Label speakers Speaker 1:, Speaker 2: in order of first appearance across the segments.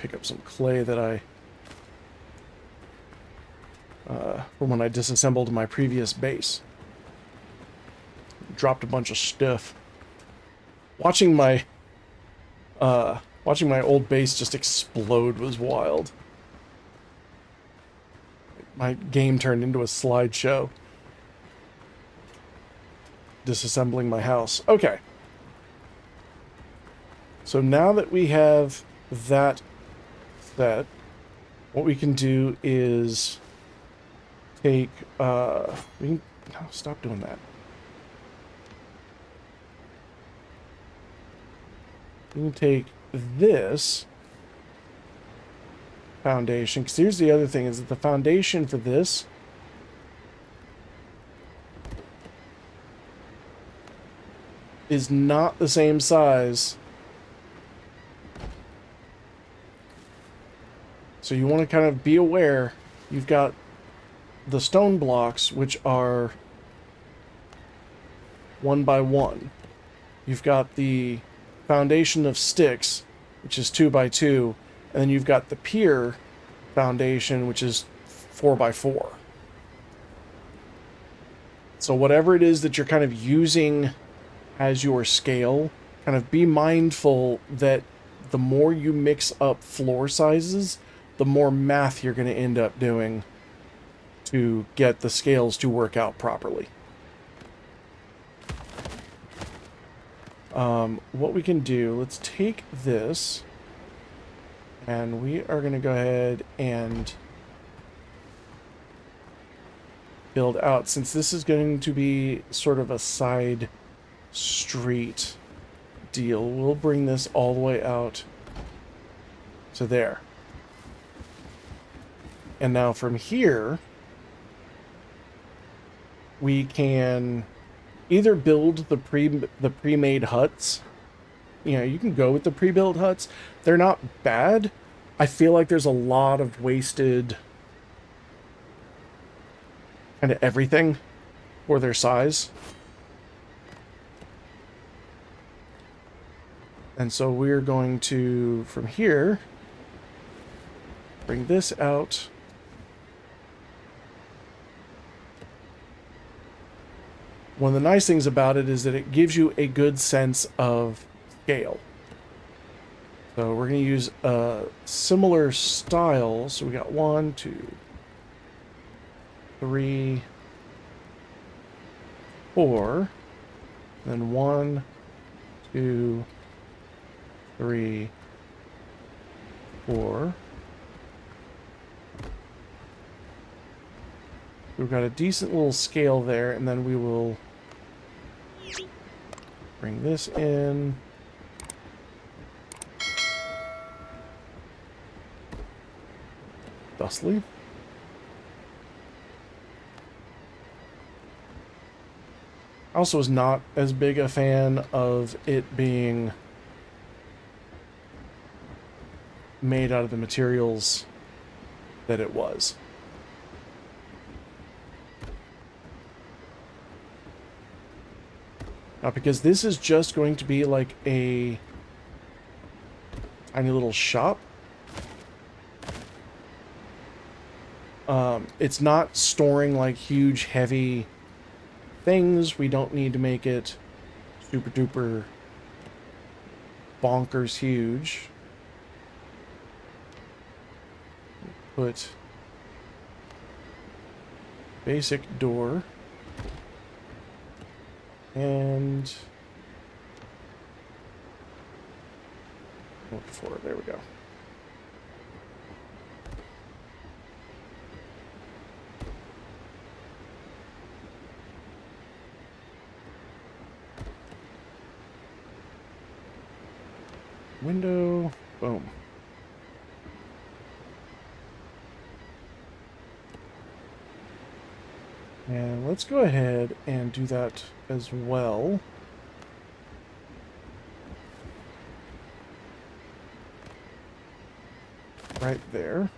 Speaker 1: pick up some clay that I from when I disassembled my previous base. Dropped a bunch of stuff. Watching my old base just explode was wild. My game turned into a slideshow. Disassembling my house. Okay. So now that we have that set, what we can do is take, no, stop doing that. We can take this foundation, because here's the other thing, is that the foundation for this is not the same size. So you want to kind of be aware. You've got the stone blocks, which are 1 by 1. You've got the foundation of sticks, which is 2 by 2, and then you've got the pier foundation, which is 4 by 4. So whatever it is that you're kind of using as your scale, kind of be mindful that the more you mix up floor sizes, the more math you're going to end up doing to get the scales to work out properly. What we can do, let's take this, and we are going to go ahead and build out, since this is going to be sort of a side street deal. We'll bring this all the way out to there. And now from here, we can either build the pre-made huts. You know, you can go with the pre-built huts. They're not bad. I feel like there's a lot of wasted kind of everything for their size. And so we're going to, from here, bring this out. One of the nice things about it is that it gives you a good sense of scale. So we're going to use a similar style. So we got 1, 2, 3, 4, then 1, 2, 3, 4. We've got a decent little scale there, and then we will bring this in. Thusly. I also was not as big a fan of it being made out of the materials that it was. Because this is just going to be like a tiny little shop. It's not storing like huge, heavy things. We don't need to make it super duper bonkers huge. Put basic door. And look for it. There we go. Window. Boom. And let's go ahead and do that as well. Right there.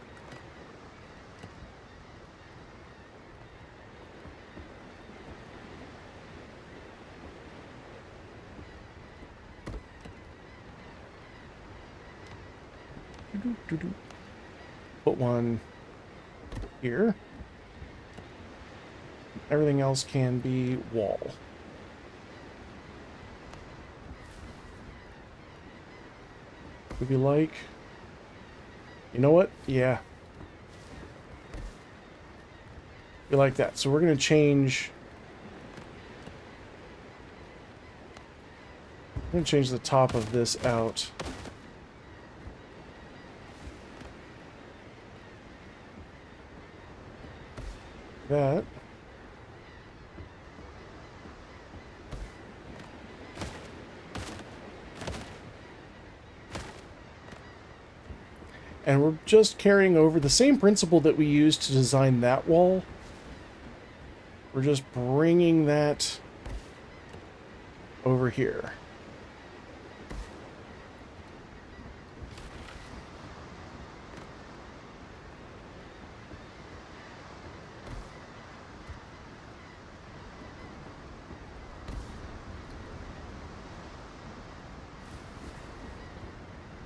Speaker 1: Put one here. Everything else can be wall. Would you like? You know what? Yeah. You like that. So we're going to change... I'm going to change the top of this out. That. And we're just carrying over the same principle that we used to design that wall. We're just bringing that over here.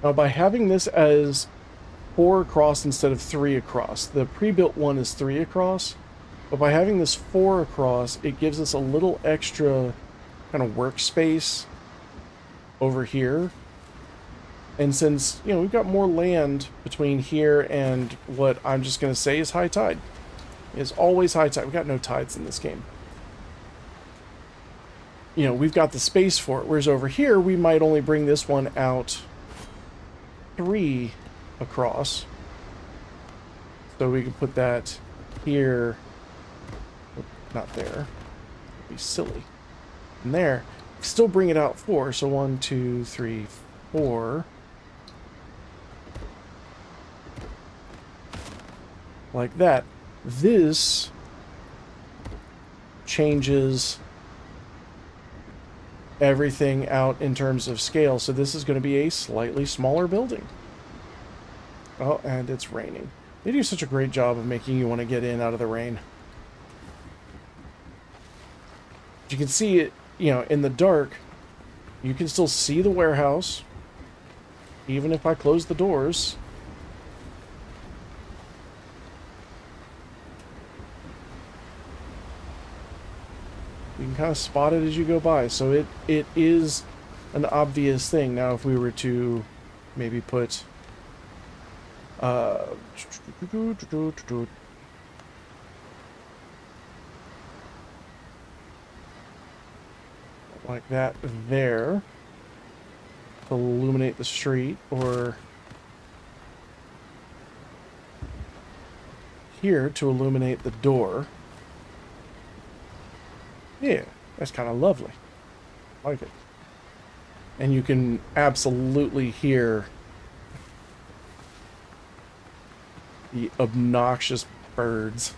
Speaker 1: Now, by having this as 4 across instead of 3 across, the pre-built one is 3 across, but by having this 4 across, it gives us a little extra kind of workspace over here. And since, you know, we've got more land between here and what I'm just going to say is high tide. It's always high tide. We've got no tides in this game. You know, we've got the space for it. Whereas over here, we might only bring this one out 3 across. So we can put that here. Not there. That'd be silly. And there. Still bring it out 4. So 1, 2, 3, 4. Like that. This changes everything out in terms of scale. So this is going to be a slightly smaller building. Oh, and it's raining. They do such a great job of making you want to get in out of the rain. You can see it, you know, in the dark. You can still see the warehouse, even if I close the doors. You can kind of spot it as you go by. So it is an obvious thing. Now, if we were to maybe put... like that there to illuminate the street, or here to illuminate the door. Yeah, that's kind of lovely. I like it. And you can absolutely hear the obnoxious birds.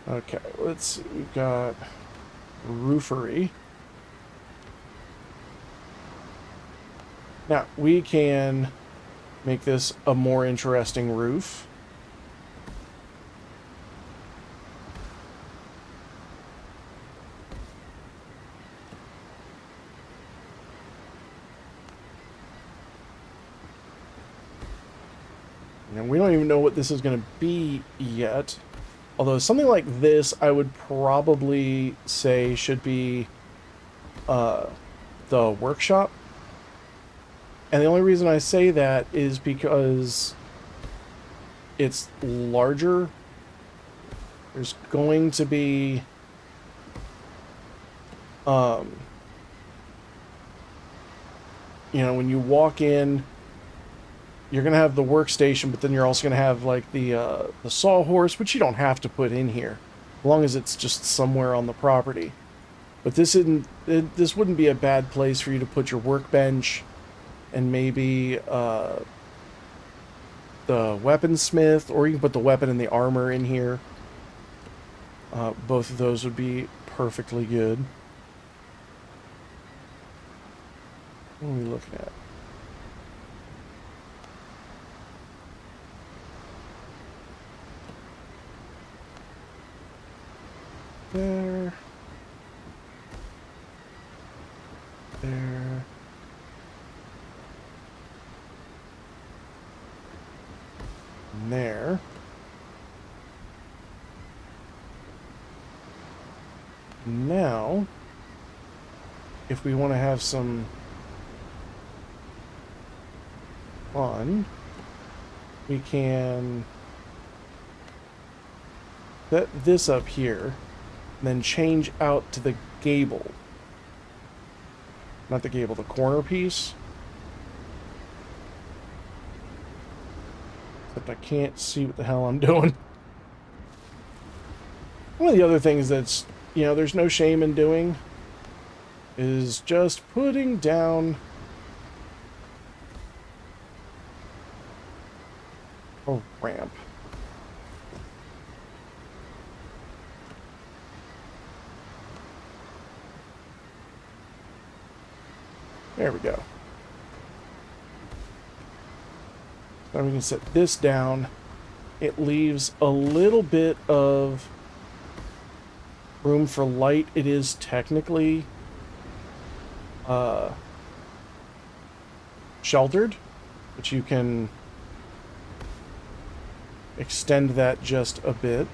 Speaker 1: Okay, let's see. We've got roofery. Now, we can make this a more interesting roof. And we don't even know what this is going to be yet. Although something like this, I would probably say should be the workshop. And the only reason I say that is because it's larger. There's going to be you know, when you walk in, you're going to have the workstation, but then you're also going to have like the sawhorse, which you don't have to put in here, as long as it's just somewhere on the property. But this wouldn't be a bad place for you to put your workbench, and maybe the weaponsmith, or you can put the weapon and the armor in here. Both of those would be perfectly good. What are we looking at? There. there. And there. Now, if we want to have some fun, we can set this up here, and then change out to the gable. Not the gable, the corner piece. Except I can't see what the hell I'm doing. One of the other things that's, you know, there's no shame in doing is just putting down a ramp. There we go. Now we can set this down. It leaves a little bit of room for light. It is technically sheltered, but you can extend that just a bit.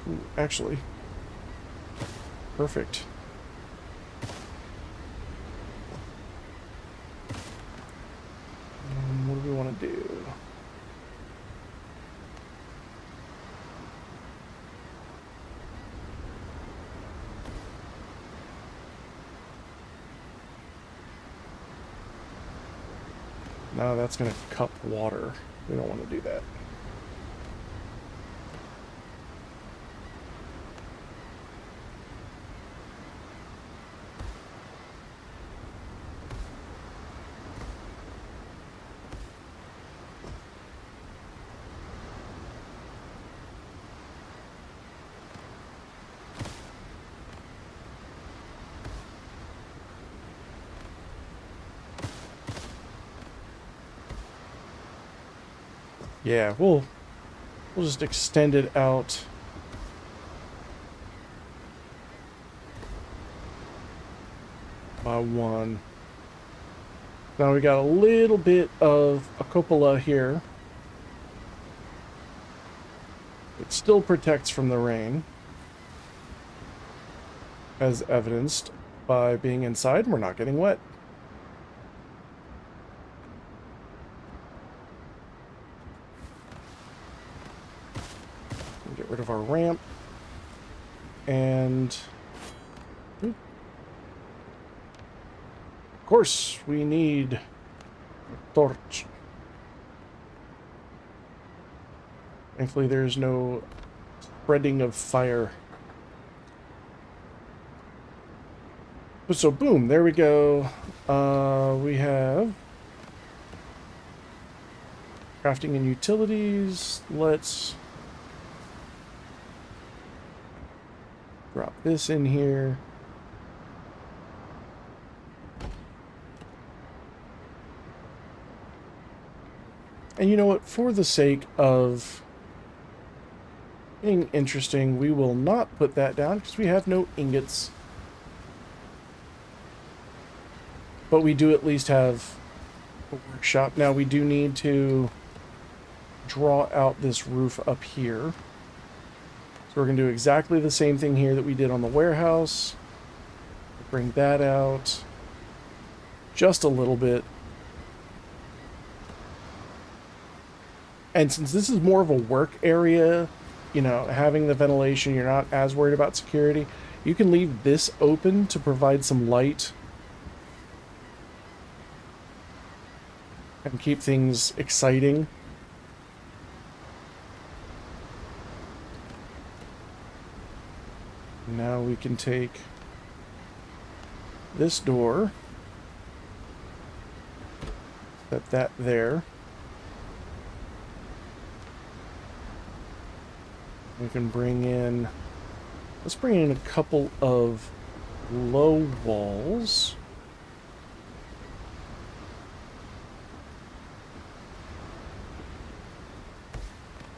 Speaker 1: Ooh, actually, perfect. What do we want to do? No, that's going to cup water. We don't want to do that. Yeah, we'll just extend it out. By one. Now we got a little bit of a cupola here. It still protects from the rain, as evidenced by being inside and we're not getting wet. Get rid of our ramp. And of course we need a torch. Thankfully there's no spreading of fire. So boom, there we go. We have crafting and utilities. Let's drop this in here. And you know what? For the sake of being interesting, we will not put that down because we have no ingots. But we do at least have a workshop. Now we do need to draw out this roof up here. So we're going to do exactly the same thing here that we did on the warehouse. Bring that out just a little bit. And since this is more of a work area, you know, having the ventilation, you're not as worried about security. You can leave this open to provide some light and keep things exciting. Now we can take this door, set that there. We can bring in, let's bring in a couple of low walls.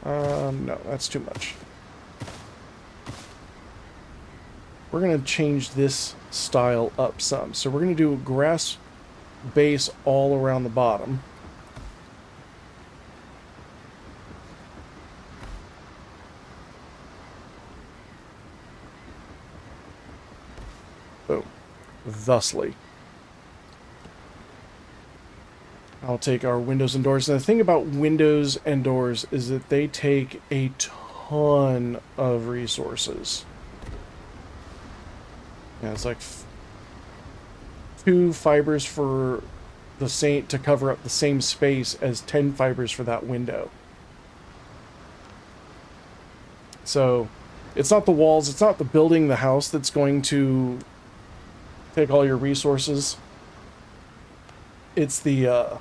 Speaker 1: No, that's too much. We're going to change this style up some. So we're going to do a grass base all around the bottom. Boom. Thusly. I'll take our windows and doors. And the thing about windows and doors is that they take a ton of resources. Yeah, it's like 2 fibers for the same to cover up the same space as 10 fibers for that window. So it's not the walls, it's not the building, the house that's going to take all your resources. It's the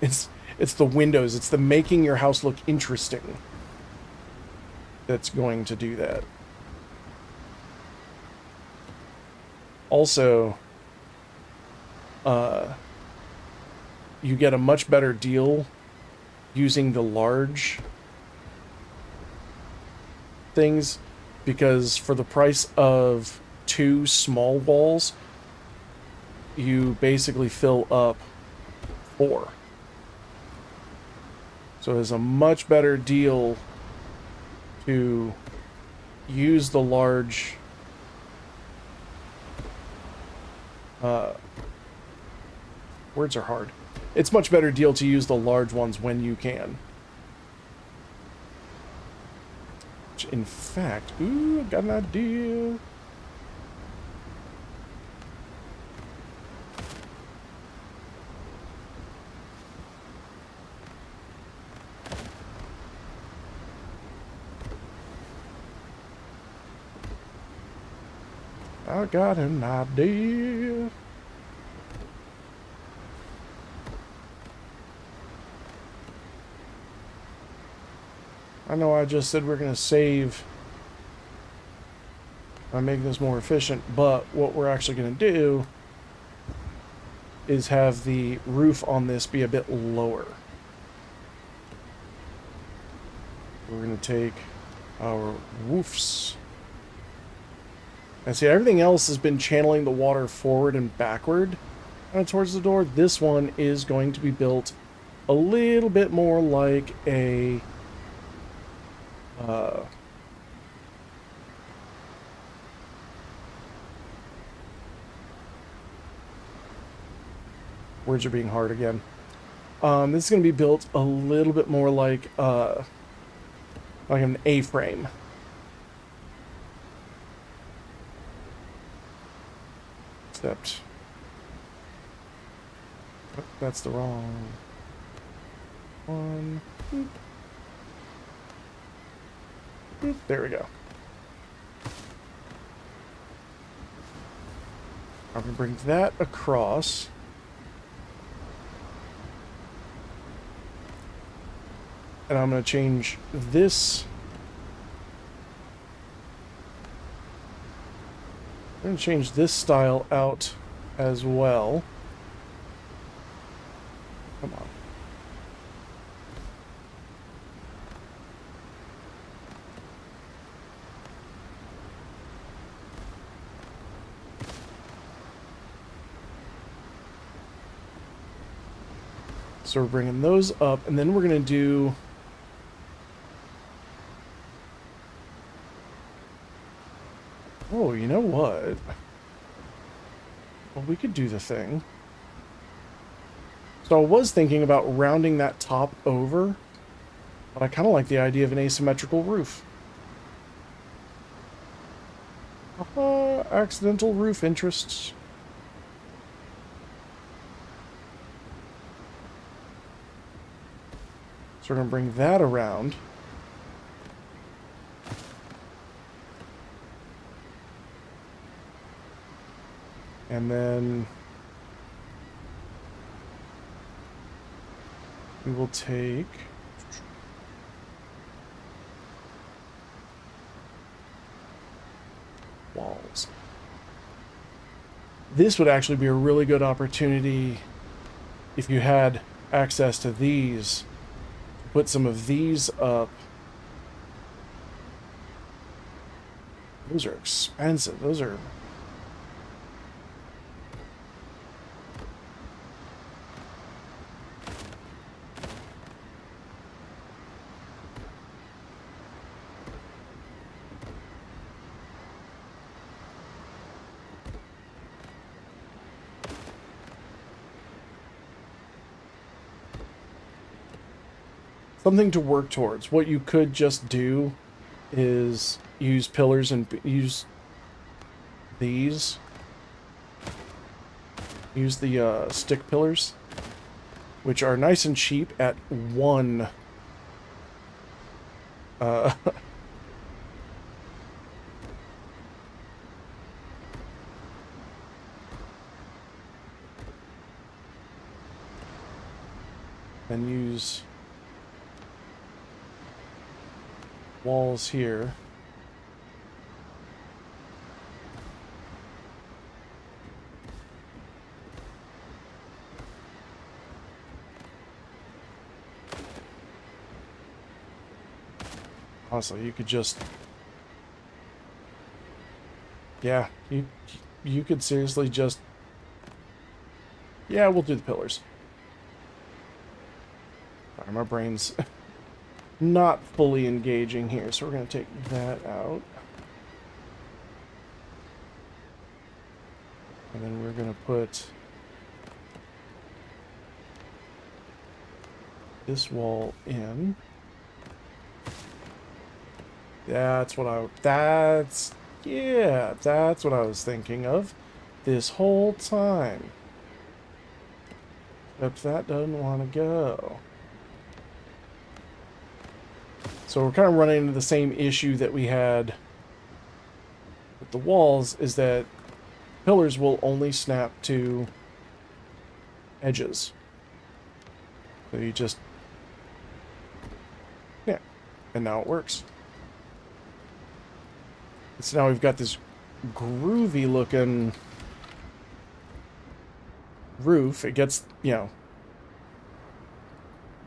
Speaker 1: it's the windows, it's the making your house look interesting that's going to do that. Also, you get a much better deal using the large things, because for the price of 2 small walls, you basically fill up 4. So it's a much better deal to use the large words are hard. It's much better deal to use the large ones when you can. Which, in fact, ooh, I got an idea. I got an idea. I know I just said we're going to save by making this more efficient, but what we're actually going to do is have the roof on this be a bit lower. We're going to take our roofs. And see, everything else has been channeling the water forward and backward towards the door. This one is going to be built a little bit more like a words are being hard again. This is going to be built a little bit more like an A-frame. Except, oh, that's the wrong one. Boop. Boop. There we go. I'm going to bring that across. And I'm going to change this. I'm going to change this style out as well. Come on. So we're bringing those up, and then we're going to do... Oh, you know what? Well, we could do the thing. So I was thinking about rounding that top over, but I kind of like the idea of an asymmetrical roof. Accidental roof interests. So we're going to bring that around. And then we will take walls. This would actually be a really good opportunity if you had access to these. Put some of these up. Those are expensive. Those are... something to work towards. What you could just do is use pillars and use these. Use the stick pillars, which are nice and cheap at 1. And use walls here. Honestly, you could just... Yeah, you could seriously just... Yeah, we'll do the pillars. Sorry, my brain's not fully engaging here, so we're going to take that out. And then we're going to put this wall in. That's what I was thinking of this whole time. Except that doesn't want to go. So we're kind of running into the same issue that we had with the walls, is that pillars will only snap to edges. So you just... Yeah. And now it works. So now we've got this groovy looking roof. It gets, you know,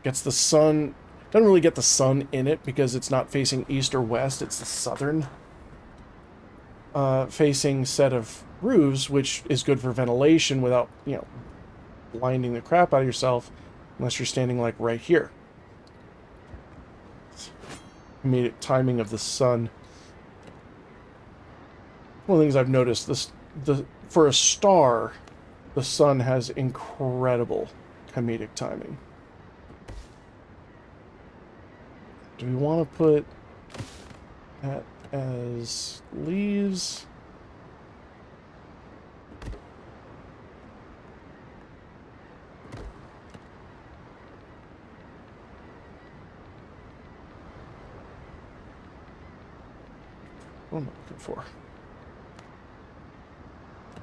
Speaker 1: gets the sun... Doesn't really get the sun in it because it's not facing east or west. It's the southern facing set of roofs, which is good for ventilation without, you know, blinding the crap out of yourself unless you're standing like right here. Comedic timing of the sun. One of the things I've noticed, for a star, the sun has incredible comedic timing. Do we want to put that as leaves? What am I looking for?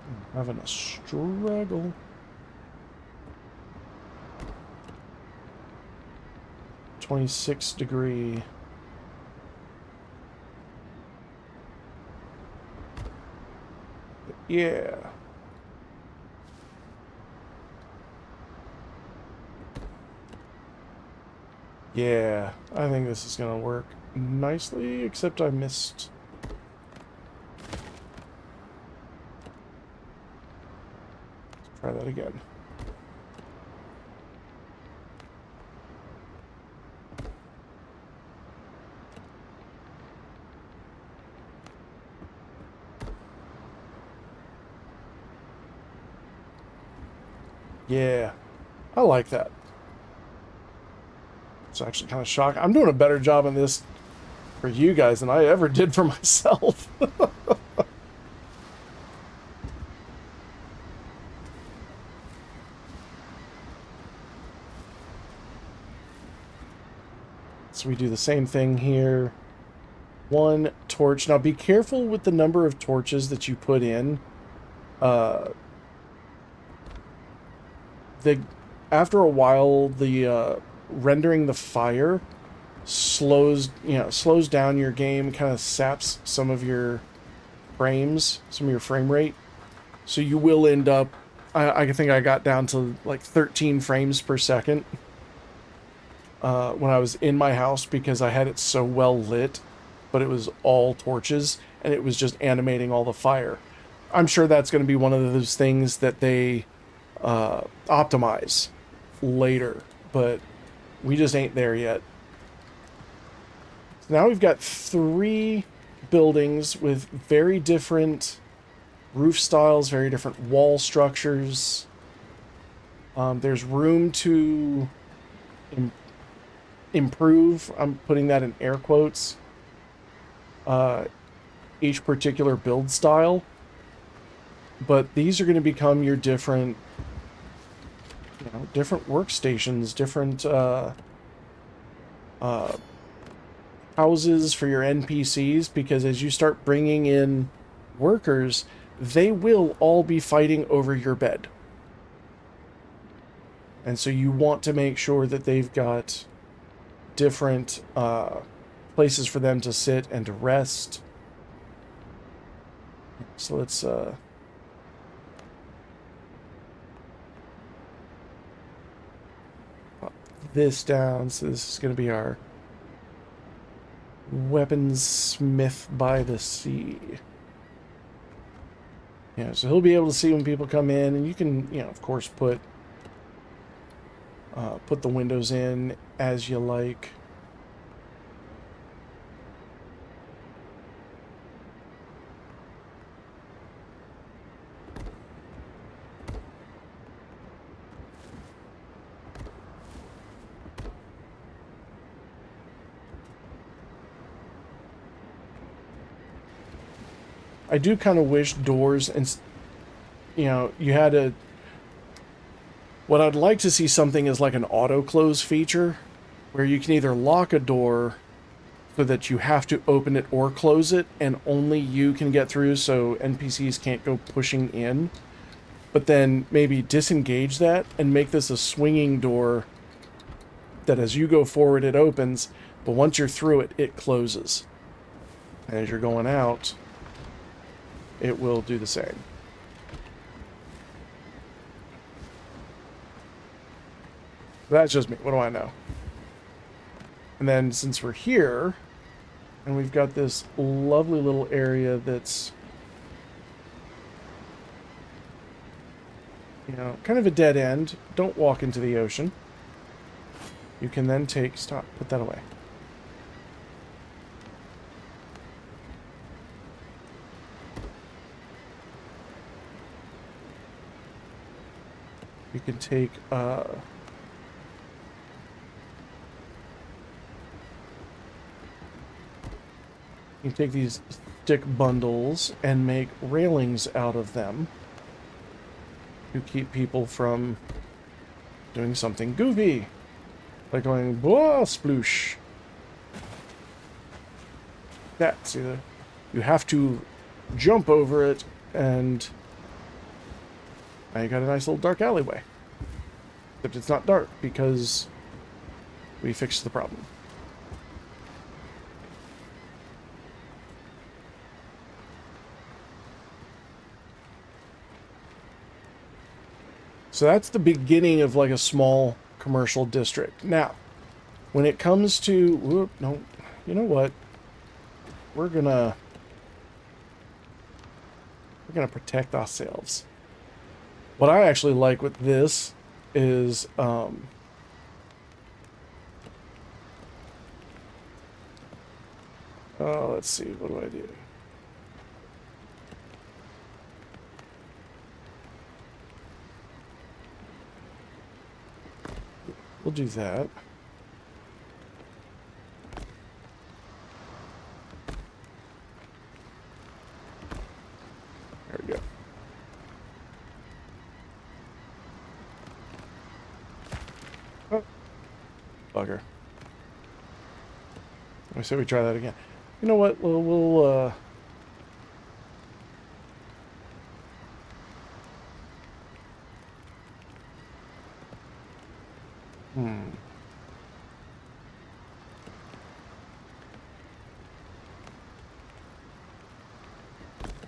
Speaker 1: I'm having a struggle. -26°. Yeah. Yeah, I think this is gonna work nicely, except I missed... Let's try that again. Yeah, I like that. It's actually kind of shocking. I'm doing a better job on this for you guys than I ever did for myself. So we do the same thing here. 1 torch. Now be careful with the number of torches that you put in. After a while, the rendering the fire slows down your game, kind of saps some of your frames, some of your frame rate. So you will end up, I think I got down to like 13 frames per second. when I was in my house because I had it so well lit, but it was all torches and it was just animating all the fire. I'm sure that's going to be one of those things that they optimize later, but we just ain't there yet. So now we've got 3 buildings with very different roof styles, very different wall structures. There's room to improve. I'm putting that in air quotes. Each particular build style. But these are going to become your different, different workstations, different houses for your NPCs, because as you start bringing in workers, they will all be fighting over your bed. And so you want to make sure that they've got different places for them to sit and to rest. So let's pop this down. So this is going to be our weaponsmith by the sea. Yeah, so he'll be able to see when people come in, and you can, of course, put the windows in as you like. I do kind of wish doors and, you had a... What I'd like to see something is like an auto-close feature, where you can either lock a door so that you have to open it or close it, and only you can get through so NPCs can't go pushing in. But then maybe disengage that and make this a swinging door that as you go forward it opens, but once you're through it, it closes. And as you're going out, it will do the same. That's just me. What do I know? And then since we're here, and we've got this lovely little area that's, kind of a dead end. Don't walk into the ocean. You can then take... Stop. Put that away. You can take, you can take these stick bundles and make railings out of them to keep people from doing something goofy, like going blah sploosh. That's either you have to jump over it, and now you got a nice little dark alleyway. Except it's not dark because we fixed the problem. So that's the beginning of like a small commercial district. Now, when it comes to... Whoop, no, you know what? We're gonna protect ourselves. What I actually like with this is, let's see, what do I do? We'll do that. There we go. Oh, bugger. I say we try that again. You know what? We'll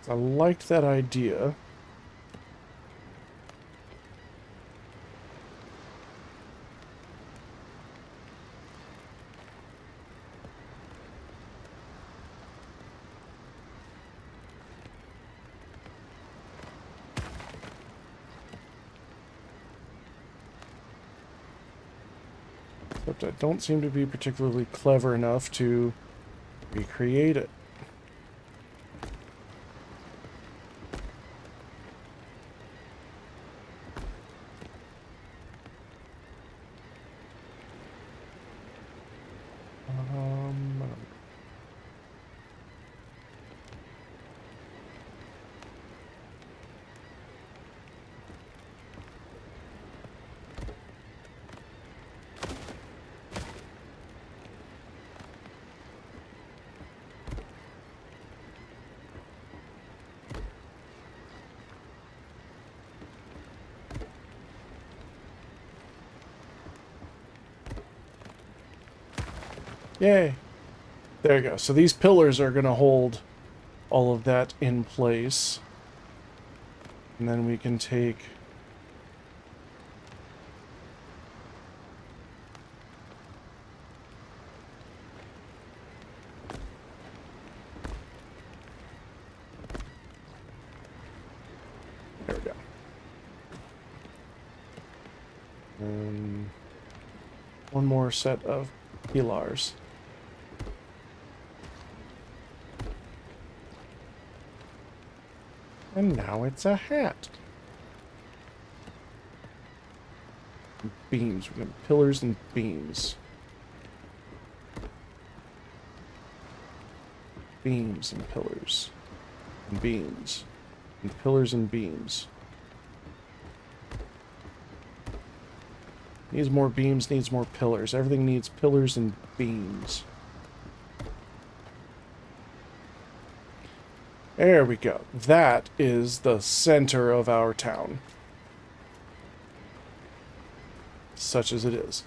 Speaker 1: I liked that idea. Except I don't seem to be particularly clever enough to recreate it. Yay! There you go. So these pillars are going to hold all of that in place. And then we can take... There we go. And one more set of pillars. And now it's a hat. Beams. We're going to pillars and beams. Beams and pillars. And beams. And pillars and beams. Needs more beams, needs more pillars. Everything needs pillars and beams. There we go. That is the center of our town. Such as it is.